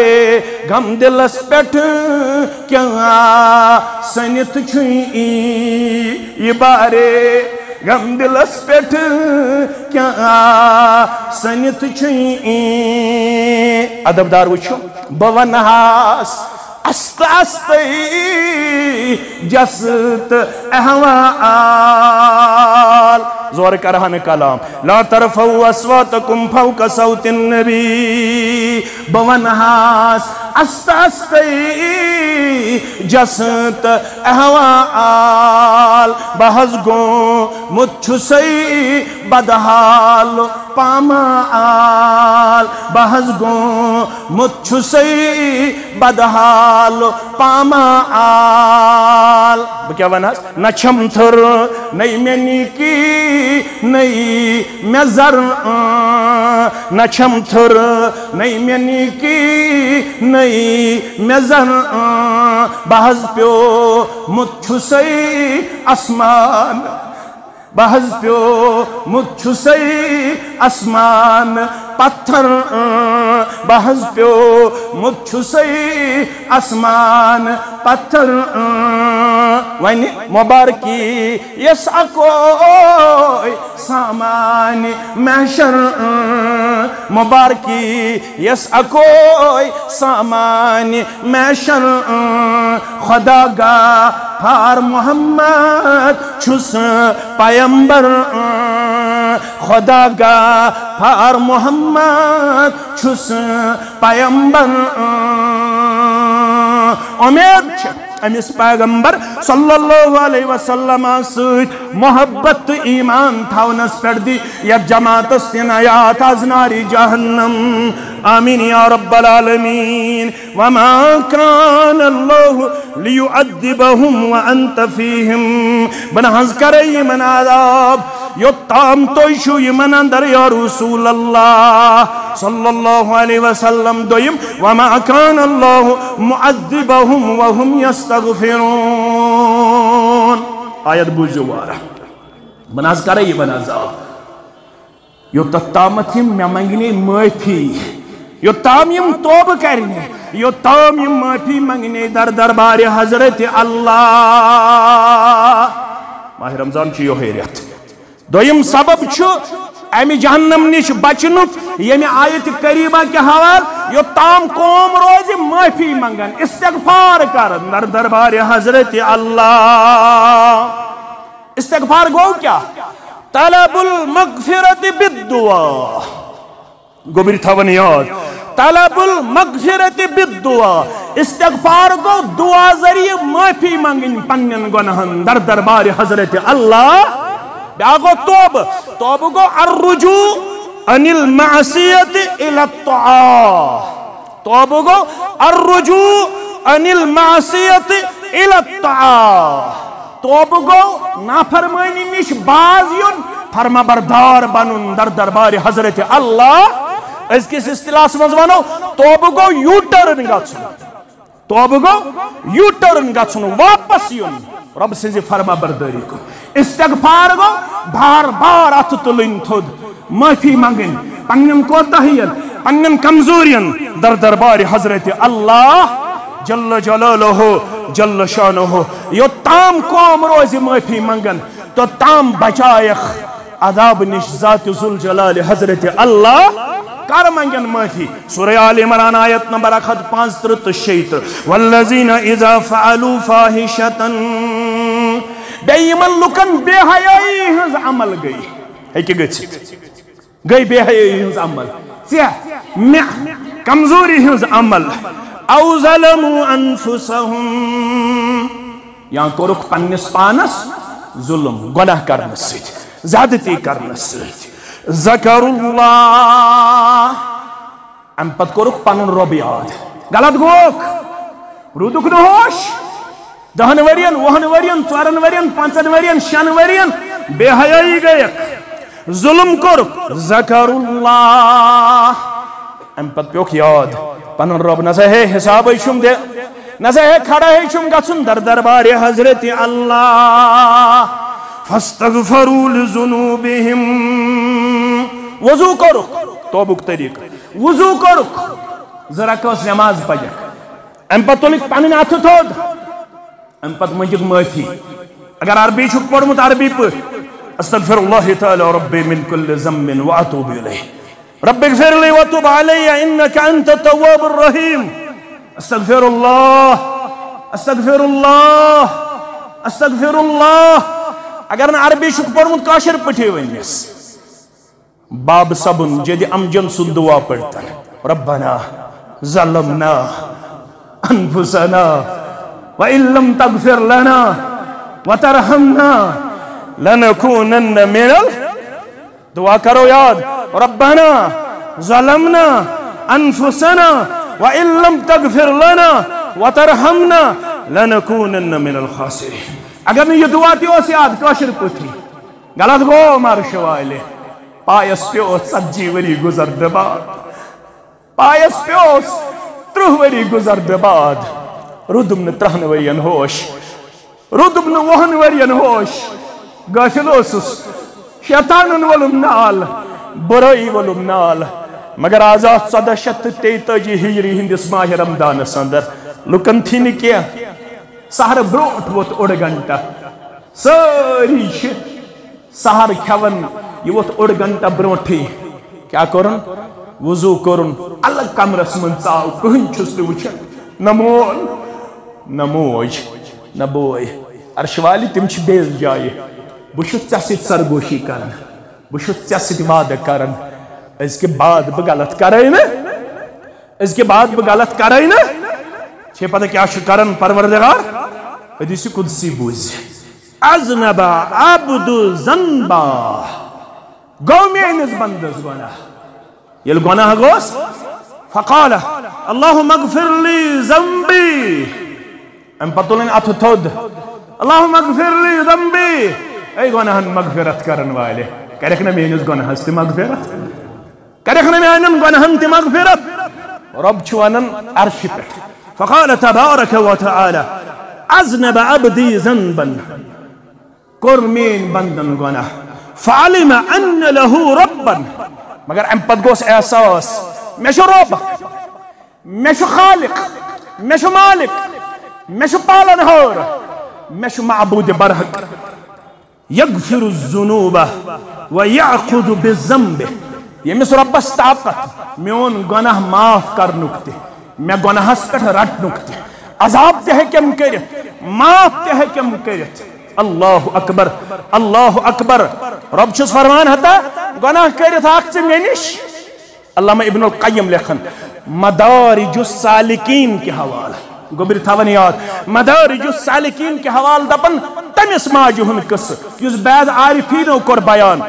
غم دلس پٮ۪ٹھ کیا سٔنِتھ چھُے یہ بارے غم دلس پٮ۪ٹھ کیا سٔنِتھ چھُے ادب دار وٕچھو بہٕ ونہاس آستہ آستہ جس تہٕ احوال زور کرہا نہٕ کلام لا ترفعوا اصواتکم فوق صوت النبی بہٕ ونہاس آستہ آستہ جس تہٕ احوال بہٕ حظ گوٚمُت چھُسَے بدحال پامال بہٕ حظ گوٚمُت چھُسَے بدحال پامال بہٕ کیٛاہ ونہس نہ چھم تھٕر نٔے مےٚ نِکی نٔے مےٚ زر نہ چھم تھٕر نٔے مےٚ نِکی نٔے مےٚ زر بہٕ حظ پیومُت چھُسَے آسمان بہٕ حظ پیومُت چھُسَے آسمان پتھر بہٕ حظ پیومُت چھُسَے آسمان پتھر وۄنۍ مبارکی یس اکوے سامان محشر مبارکی یس اکوئی سامان میں شرع خدا گاہار محمد چھس پیمبر خدا گاہار محمد چھس پیمبر امید امس پیغمبر صلی اللہ علیہ وسلم سۭتۍ محبت ایمان تھاونس پٮ۪ٹھ دی یتھ جماعتس تہِ نجات از ناری جہنم آمین یا رب العالمین وما کان اللہ لیعذبہم وانت فیہم بنہ حض کرے یمن عذاب یوتام توی چھو یمن اندر یا رسول اللہ صلی اللہ علیہ وسلم دویم وما کان اللہ معذبہم وہم یستغفرون آیت بوجھو وارا بناز کرے یمن عذاب یوتام یم میں منگنے معافی یوتام یم توبہ کرنے یوتام یم معافی منگنے در دربار حضرت اللہ ماہ رمضان چھو حیرت دویم سبب چھو امی جہنم نش بچنک یمی آیت قریبہ کے حوال یوتام قوم روز معافی منگن استغفار کرن در دربار حضرت اللہ استغفار گو کیا طلب المغفرت بالدعا گوبری تھاون یاد طلب المغفرت بالدعا استغفار گو دعا ذریعہ معافی منگن پنن گناہن در دربار حضرت اللہ بیاگو توب گو الرجوع عن المعصیت الى الطاعہ توب گو الرجوع عن المعصیت الى الطاعہ توب گو نافرمانی نش باز یون فرما بردار بنن در دربار حضرت اللہ اس کس اصطلاح سمجھ ونو توب گو یو ٹرن گژھن توب گو یو ٹرن گژھن واپس یون رب سنزی فرما برداری کو استغفار گو بار بار ات تلن تھود معافی منگن پنن کوتاہین پنن کمزورین در دربار حضرت اللہ جل جلالہ جل شانہ یو تام قوم روز معافی منگن تو تام بچائخ عذاب نش ذات ذوالجلال حضرت اللہ کر منگن معافی سورہ آل عمران آیت نمبر 135 والذین اذا فعلوا فاحشۃ بیمن لکن بے حیائی ہنز عمل گئی ہے کہ گئی بے حیائی ہنز عمل کمزوری ہنز عمل او ظلموا انفسهم یہاں کرک پنس پانس ظلم گناہ کرنس سیت زیادتی کرنس سیت ذکر اللہ ام پت کرک پنن رب یاد غلط گوک رودک نوش 10 ورین 20 ورین 4 ورین 5 ورین 6 ورین بے حیائی گئیک ظلم کرک ذکر اللہ ام پت پیوک یاد پنن رب نظر ہے حساب ایشم دے نظر ہے کھڑا ایشم گسن در دربار حضرت اللہ فاستغفروا لذنوبہم وضو کرک توبک طریق وضو کرک ذرا کس نماز پجک ام پت تلک پنن اتھ تھود ام پت منجک معافی اگر عربی چھک پڑھمت عربی پر استغفر اللہ تعالی ربی من کل ذنب واتوب الیہ رب اغفر لي وتب علي انك انت التواب الرحيم استغفر الله استغفر الله استغفر الله اگر نہ عربی چھک پڑھمت کاشر پٹھے ونس باب سبن جدی امجن سن دعا پڑھتا ربنا ظلمنا انفسنا وان لم تغفر لنا وترحمنا لنكونن من دعا کرو یاد ربنا ظلمنا انفسنا وان لم تغفر لنا وترحمنا لنكونن من الخاسرين اگر یہ دعا تھی اس یاد کاشر پتھی غلط گو مارش والے پایس پیوس 70 وری گزر بعد پایس پیوس 30 وری گزر بعد رودم 30 ورین ہوش رودم 20 ورین ہوش غافل اوسس شیطان ولم نال برائی ولم نال مگر آزاد 1443 ہجری ہندس ماہ رمضان اندر لکن تھی نی کیا سہر بروٹ ووت اوڑ گھنٹہ ساری سہر کھون یہ ووت اوڑ گھنٹہ بروٹھی کیا کرن وضو کرن الگ کمرس من ژاو کہن چھس وچھن نہ مول نہ موج نہ بوے عرش والی تم چھ بیس جائے بہ چھس ژےٚ سۭتۍ سرگوشی کران بہ چھس ژےٚ سۭتۍ وعدٕ کران اس کے بعد بہ غلط کرے نا اس کے بعد بہ غلط کرے نا چھ پتہ کیا چھ کران پروردگار حدیث قدسی بوز اذنب عبد ذنبا گو میانس بندس گناہ یل گناہ گوس فقال اللهم اغفر لي ذنبي ام پتولن اتھ تھود اللهم اغفر لي ذنبي اے گناہن مغفرت کرن والے کرک نہ میانس گناہس تہ مغفرت کرک نہ میانن گناہن تہ مغفرت رب چھ ونن عرش پہ فقال تبارك وتعالى اذنب عبدي ذنبا کور مین بندن گناہ فعلم ان له ربا مگر ام پت گوس احساس میں شو رب میں شو خالق میں شو مالک میں شو پالن ہور میں شو معبود برحق یغفر الذنوب ویأخذ بالذنب یمس ربس طاقت میون گناہ معاف کرنک تہ میں گناہس پہ رٹنک تہ عذاب تہ ہیکم کرت معاف تہ ہیکم کرت اللہ اکبر اللہ اکبر رب چھس فرمان ہتا گناہ کرت آکھ ژٕ مےٚ نش علامہ ابن القیم لکھن مدارج السالکین کے حوالہ گوبر تھاون یاد مدارج السالکین کے حوالہ دپن تمس ماجہ ہن قصہ یس بعض عارفینو کور بیان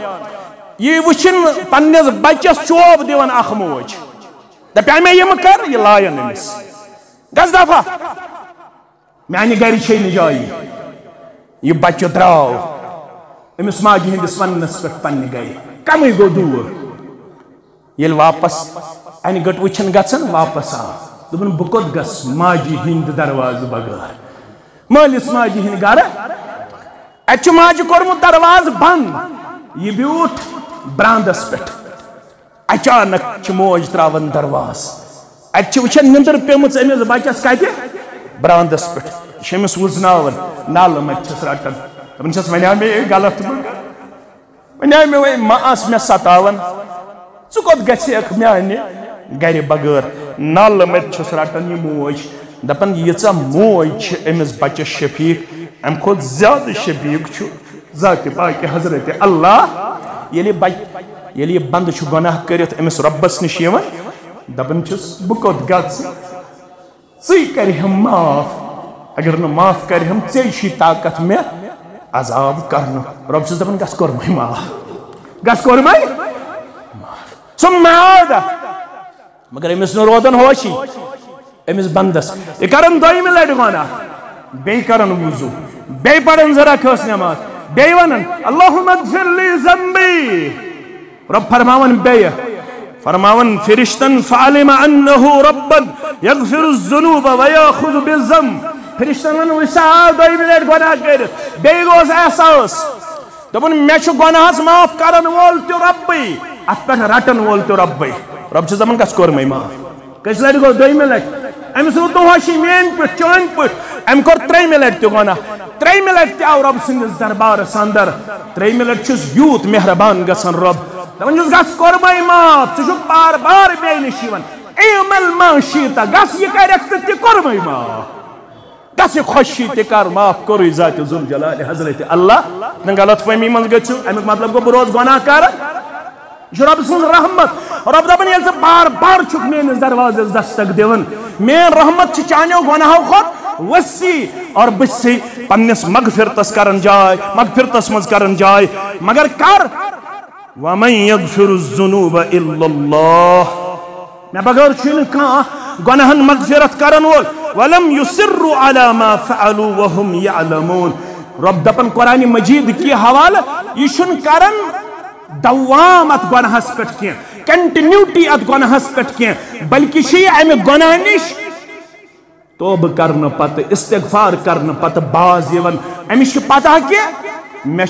یہ وچھن پنس بچس چوب دیون اخ موج دپیا مے یم کر یہ لائن امس گز دفع میانہ گھر چھ نجائی یہ بچہ دراو امس ماجہ ہندس ونس پہ پنہ گھر کمی گو دور یل واپس این گٹ وچھن گژھن واپس آو دپن بہ کوٚت گژھٕ ماجہ ہند دروازٕ بغٲر مٲلِس ماجہ ہند گھر اتہ چھ ماجہ کوٚرمُت دروازٕ بند یہ بیوٗٹھ براندس پہ اچانک چھ موج تراون درواز اتہ چھ وچھن نندر پیمٕژ أمِس بچس کتہِ براندس پہ یہ چھ أمِس وُزناوان نالہٕ مت چھس رٹان دپان چھس ونیٛاو مےٚ غلط ونیٛاو مےٚ وۄنۍ ما آس مےٚ ستاوان ژٕ کوٚت گژھکھ میانہِ گرِ بغٲر نالہٕ مت چھس رٹان یہ موج دپان ییٖژاہ موج چھِ أمِس بچس شفیق امہِ کھۄتہٕ زیادٕ شفیق چھُ ذاتِ پاکِ حضرت اللہ ییٚلہِ یہ بند چھُ گناہ کٔرِتھ أمِس رۄبس نِش یِوان دپان چھُس بہٕ کوٚت گژھٕ ژٕے کرِہم معاف اگر نہٕ معاف کرِہم ژےٚ چھُے طاقت مےٚ عذاب کرنُک رۄب چھُس دپان گژھ کوٚرمَے معاف گژھ کوٚرمَے ثم عاد مگر امس نہ روزن ہوشی امس بندس یہ کرن دویمہ لٹہ گناہ بیٚیہِ کرن وضو بیٚیہِ پرن ذرا کھس نماز بیٚیہِ ونن اللهم اغفر لي ذنبي رب فرماون بیٚیہِ فرماون فرشتن فعلم انه ربا يغفر الذنوب ويأخذ بالذنب فرشتن ون وسا دویمہ لٹہ گناہ کرت بیٚیہِ گوس احساس دپن مےٚ چھُ گناہس معاف کرن وول تہِ ربٕے ات پہ رٹن وول تو ربے رب چھس دپان گژھ کوٚرمَے معاف کٔژِ لٹہِ گوٚو دویمہِ لٹہِ أمِس روٗد نہٕ ہوشی میٛٲنۍ پٲٹھۍ چٲنۍ پٲٹھۍ أمۍ کوٚر ترٛیٚیمہِ لٹہِ تہِ گۄناہ ترٛیٚیمہِ لٹہِ تہِ آو رۄب سٕنٛدِس دربارس اندر ترٛیٚیمہِ لٹہِ چھُس یوٗت مہربان گژھان رۄب دپان چھُس گژھ کوٚرمَے معاف ژٕ چھُکھ بار بار بیٚیہِ نِش یِوان اعمل ما شئت گژھ یہِ کرکھ تہٕ تہِ کوٚرمَے معاف گژھ یہِ خوشی تہِ کر معاف کوٚرُے ذاتِ ذوالجلالِ حضرت اللہ نہ غلط فہمی منٛز گٔژھِو امیُک مطلب گوٚو بہٕ روزٕ گۄناہ کران یہ رب سن رحمت رب دپان ییٚلہِ ژٕ بار بار چھُکھ میٲنِس دروازس دستک دِوان میٲنۍ رحمت چھِ چانیو گۄناہو کھۄتہٕ وسیع اور بہٕ چھُسے پننس مغفرتس کران جاے مغفرتس منٛز کران جاے مگر کر ومن یغفر الذنوب الا اللہ مےٚ بغٲر چھُنہٕ کانٛہہ گۄناہن مغفرت کرن وول ولم یصروا علی ما فعلوا وهم یعلمون رب دپان قرآن مجید کی حوالہ یہ چھُنہٕ کران دوام ات گناہس پہ کی کنٹینیوٹی ات گناہس پہ کی بلکہ چھ امہ گناہ نش توبہ کرنے پتہ استغفار کرنے پتہ باز یوان امس چھ پتہ کہ مے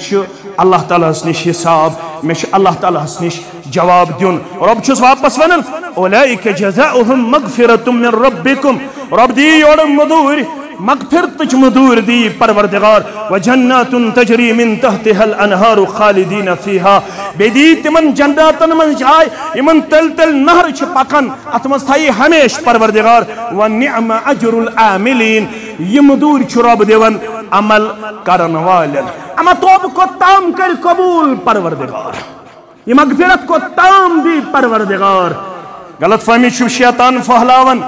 اللہ تعالیٰ نش حساب مے اللہ تعالیٰ نش جواب دیون رب چھس واپس ونان اولئک جزاؤہم مغفرۃ من ربکم رب دی یور مدور مغفرتچ مدور دی پروردگار وجنات تجری من تحتها الانہار خالدین فیہا بیدی تمن جناتن من جائے یمن تل تل نہر چھ پکن اتمز تھائی ہمیش پروردگار ونعم اجر العاملین یہ مدور چھ رب دیون عمل کرن والن اما توب کو تام کر قبول پروردگار یہ مغفرت کو تام دی پروردگار غلط فہمی چھ شیطان پھہلاون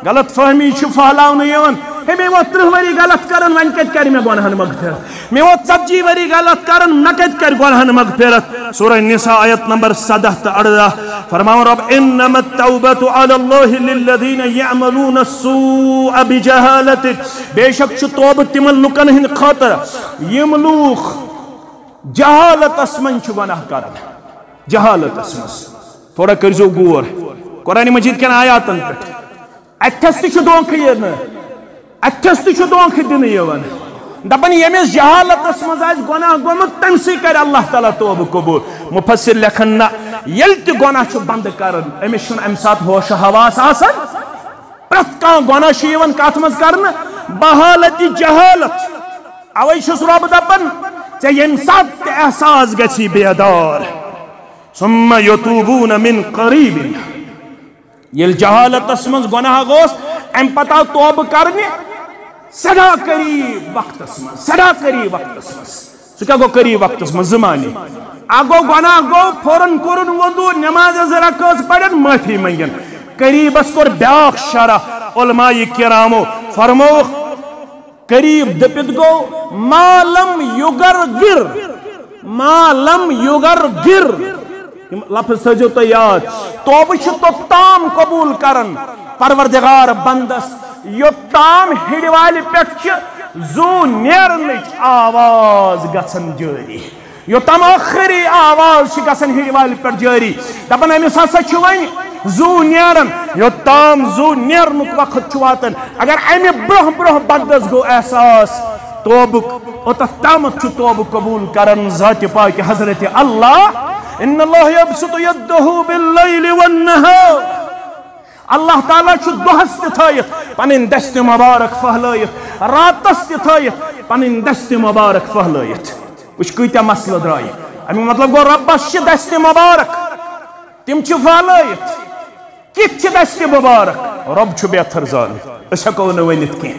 غلط فہمی چھ پھہلاون یون ہے میں وہ 30 وری غلط کرن ون کت کر میں گناہن مغفرت میں وہ 40 وری غلط کرن نہ کت کر گناہن مغفرت سورہ النساء آیت نمبر 17 تا 18 فرماؤں رب انما التوبۃ علی اللہ للذین یعملون السوء بجہالت بے شک چھ توبہ تمن لوکن ہند خاطر یم لوک جہالت اسمن چھ گناہ کرن جہالت اسمن تھوڑا کرزو غور قرآن مجید کن آیاتن پہ اتھس تہ دونکھ یہ اتھس تہ دونکھ دن یوان دپن یمس جہالتس مز آس گناہ گومت تم سی کر اللہ تعالیٰ توبہ قبول مفسر لکھن نہ یل تہ گناہ چھ بند کرن امس چھ ام سات ہوش حواس آسان پرت کان گناہ یوان کت مز کرن بحالت جہالت اوے چھس رب دپن ژے یم سات احساس گژھی بیدار ثم یتوبون من قریب یل جہالت اسمنز گناہ گوس ام پتہ توبہ کرنی سدا قریب وقت اسمن سدا قریب وقت اسمن سو کیا گو قریب وقت اسمن زمانی آگو گناہ گو فوراً کرن وضو نماز رکعت پڑھن معافی منگن قریب اس کور بیاق شرح علماء کرامو فرمو قریب دپت گو ما لم یغرگر ما لم یغرگر لفظ تھو تو یاد توبہ چھ تو تام قبول کرن پروردگار بندس یوتام ہڑ والہ پہ زو نیرنچ آواز گژھن جاری یوتام آخری آواز گژھن ہڑ والہ پہ جاری دپن امس ہسا چھ ون زو نیرن یوتام زو نیرنک وقت چھ واتن اگر امہ برہ برہ بندس گو احساس توبک اوتت تامت چھ توبہ قبول کرن ذات پاک حضرت اللہ ان اللہ یبسط یدہ باللیل والنہار اللہ تعالیٰ چھ دہس تہ تھائیت پنن دست مبارک پھہلائیت راتس تہ تھائیت پنن دست مبارک پھہلائیت وچ کیتیا مسئلہ درائی امی مطلب گو ربس چھ دست مبارک تم چھ پھہلائیت کت چھ دست مبارک رب چھ بہتر زان اس ہیکو نہ ونت کین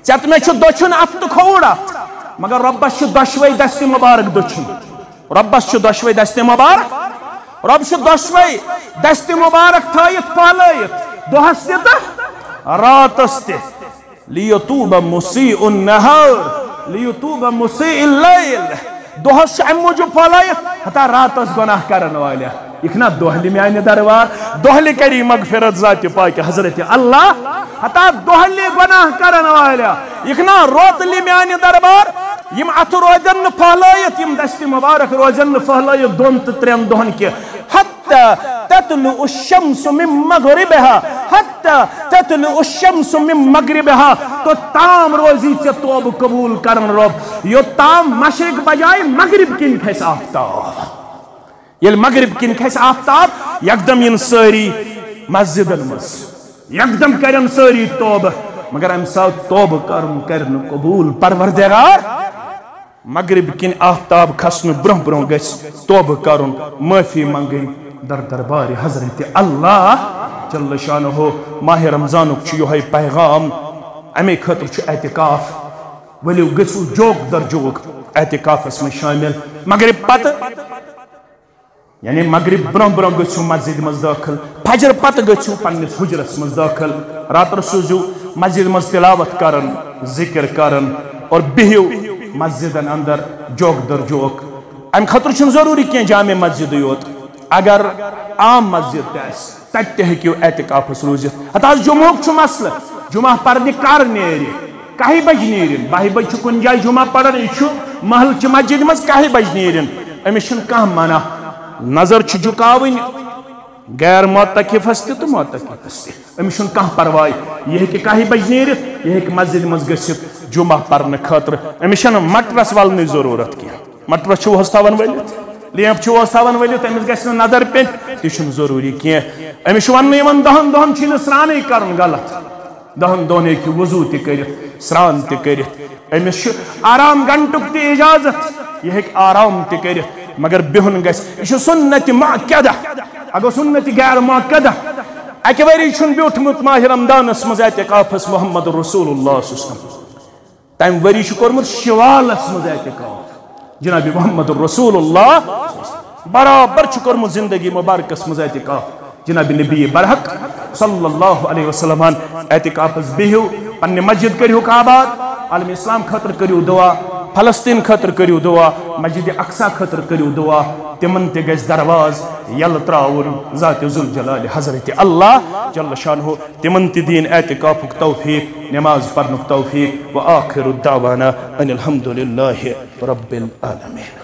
ژےٚ مے چھ دچھن اتھ تہ کھووُر اتھ مگر ربس چھ دۄشوے دست مبارک دچھن ربس چھ دۄشوے دست مبارک رب چھ دۄشوے دست مبارک تھائیت پھہلائیت دہس تہ تہ راتس تہ لیتوب مسیء النہار لیتوب مسیء اللیل دہس چھ ام موجوب پھہلائیت ہتا راتس گناہ کرن والے یہ نا دہلی میانہ دربار دہلی کری مغفرت ذات پاک حضرت اللہ ہتا دہلی گناہ کرن والے یہ نا روتلی میانہ دربار یم ات روزن پھہلائیت یم دست مبارک روزن پھہلائیت دون تو ترین دہن کے حتی تطلع الشمس من مغربها حتی تطلع الشمس من مغربها تو تام روزی سے توبہ قبول کرن رب یو تام مشرق بجائے مغرب کن کھس آفتاب یل مغرب کن کھس آفتاب یکدم ین ساری مسجدن مز یکدم کرن ساری توبہ مگر ام سات توبہ کرن قبول پروردگار مغرب کن آفتاب کھسن برہ برہ گژھِ توبہ کرن معافی منگن در دربار حضرت اللہ جل شانہ ماہ رمضانک چھ یہے پیغام امی خاطر چھ اعتکاف ولیو گژھو جوک در جوک اعتکافس میں شامل مغرب پتہ یعنی مغرب برہ برہ گژھو مسجد مز داخل فجر پتہ گژھو پنس حجرس مز داخل رات سوزو مسجد مز تلاوت کرن ذکر کرن اور بہیو مسجدن اندر جوک در جوک ام خاطر چھن ضروری کی جامع مسجد یوت اگر عام مسجد تت تہ ہیکو اعتکافس روزت ہتا جمعہ چھ مسئلہ جمعہ پرنہ کر نیری کہہ بج نیرن 12 بج چھ کن جائے جمعہ پڑھن یہ محل چھ مسجد مز کہہ بج نیرن امس چھن کانٛہہ منع نظر چھ جھکاوٕنۍ غیر معتکفس تہ تو معتکفس تہ امس چھن کانٛہہ پرواے یہ ہیکہ کہہ بج نیرتھ یہ ہیکہ مسجد مز گژھتھ جمعہ پرنہ خاطر امس چھنہ مٹرس ولنٕچ ضرورت کینٛہہ مٹرس چھوہس تھاون ؤلِتھ لیمپ چھوہس تھاون ؤلِتھ امس گژھِ نہٕ نظر پیٚنۍ تہِ چھُنہٕ ضروٗری کینٛہہ امس چھُ وننہٕ یِوان 10 دۄہن چھُ نہٕ سرٛانٕے کرُن غلط دہن دون ہیکو وضو تہ کرت سران تہ کرت امس آرام گھنٹک تہ اجازت یہ ہیک آرام تہ کرت مگر بہن گژھِ یہ چھُ سنت مؤکدہ اگر سنت غیر مؤکدہ اکہ وری چھُن بیوٹھمت ماہ رمضانس مز اعتکافس محمد رسول اللہ صلی اللہ علیہ وسلم تم وری چھ کورمت شوالس مز اعتکاف جناب محمد رسول اللہ برابر چھ کورمت زندگی مبارکس مز اعتکاف جناب نبی برحق صلی اللہ علیہ وسلم اعتکافس بہو پنہ مسجد کریو آباد عالم اسلام خاطر کریو دعا فلسطین خاطر کریو دعا مسجد اقصا خاطر کریو دعا تمن تہ گژھِ درواز یل تراون ذات ذوالجلال حضرت اللہ جل شانہ تمن تہ دین اعتکافک توفیق نماز پرنک توفیق وآخر الدعوانا ان الحمد للہ رب العالمین.